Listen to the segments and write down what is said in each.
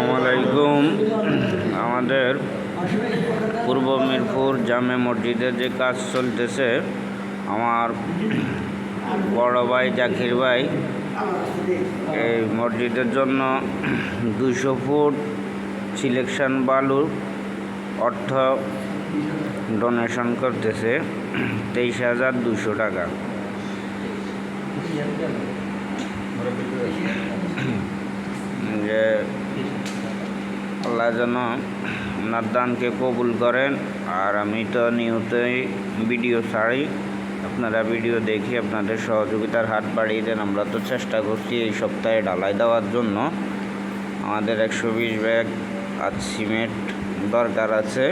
আসসালামু আলাইকুম। আমাদের পূর্ব মিরপুর জামে মসজিদে যে কাজ চলতেছে, আমার বড় ভাই জাকির ভাই এই মসজিদের জন্য 200 ফুট সিলেকশন বালুর অর্থ ডোনেশন করতেছে 23,200 টাকা। যে আল্লাহ যেন আপনার দানকে কবুল করেন। আর আমি তো নিয়তই ভিডিও ছাড়ি, আপনারা ভিডিও দেখি আপনাদের সহযোগিতার হাত বাড়িয়ে দেন। আমরা তো চেষ্টা করছি এই সপ্তাহে ঢালাই দেওয়ার জন্য। আমাদের 120 ব্যাগ আজ সিমেন্ট দরকার আছে,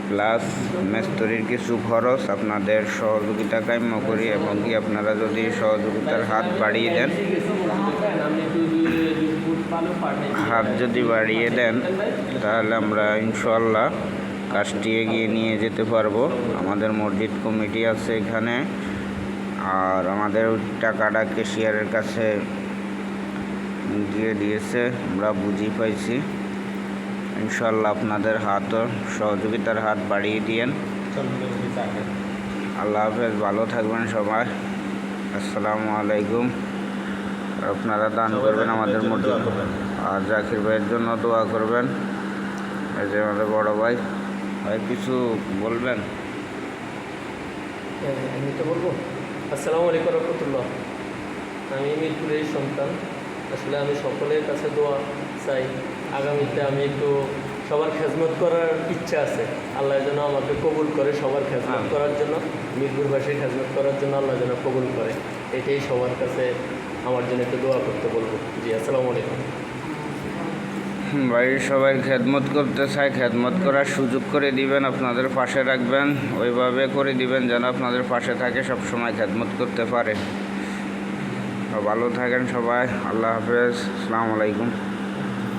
প্লাস মেস্তরির কিছু খরচ। আপনাদের সহযোগিতা কাম্য করি এবং কি আপনারা যদি সহযোগিতার হাত বাড়িয়ে দেন, তাহলে আমরা ইনশাআল্লাহ কাজটি এগিয়ে নিয়ে যেতে পারবো। আমাদের মসজিদ কমিটি আছে এখানে, আর আমাদের টাকাটা ক্যাশিয়ারের কাছে দিয়ে দিয়েছে, আমরা বুঝি পাইছি। ইনশাআল্লাহ আপনাদের সহযোগিতার হাত বাড়িয়ে দিয়েন। আল্লাহ হাফেজ, ভালো থাকবেন সবাই। আসসালামু আলাইকুম। আপনারা দান করবেন আমাদের মসজিদ, আর জাকির ভাইয়ের জন্য দোয়া করবেন। এই যে আমাদের বড় ভাই, কিছু বলবেন? আমি তো বলবো। আসসালামু আলাইকুম রহমতুল্লাহ। আমি মিরপুরের সন্তান। আসলে আমি সকলের কাছে দোয়া চাই। আগামীতে আমি একটু সবার খেজমত করার ইচ্ছা আছে। আল্লাহ যেন আমাকে কবুল করে সবার খেজমত করার জন্য, মিরপুরবাসীর খেজমত করার জন্য আল্লাহ যেন কবুল করে। এটাই সবার কাছে আমার জন্য একটু দোয়া করতে বলবো। জি, আসসালামু আলাইকুম। বাড়ির সবাই খেদমত করতে চায়, খেদমত করার সুযোগ করে দিবেন, আপনাদের পাশে রাখবেন, ওইভাবে করে দিবেন যেন আপনাদের পাশে থাকে, সবসময় খেদমত করতে পারে। ভালো থাকেন সবাই। আল্লাহ হাফেজ, আসসালামু আলাইকুম।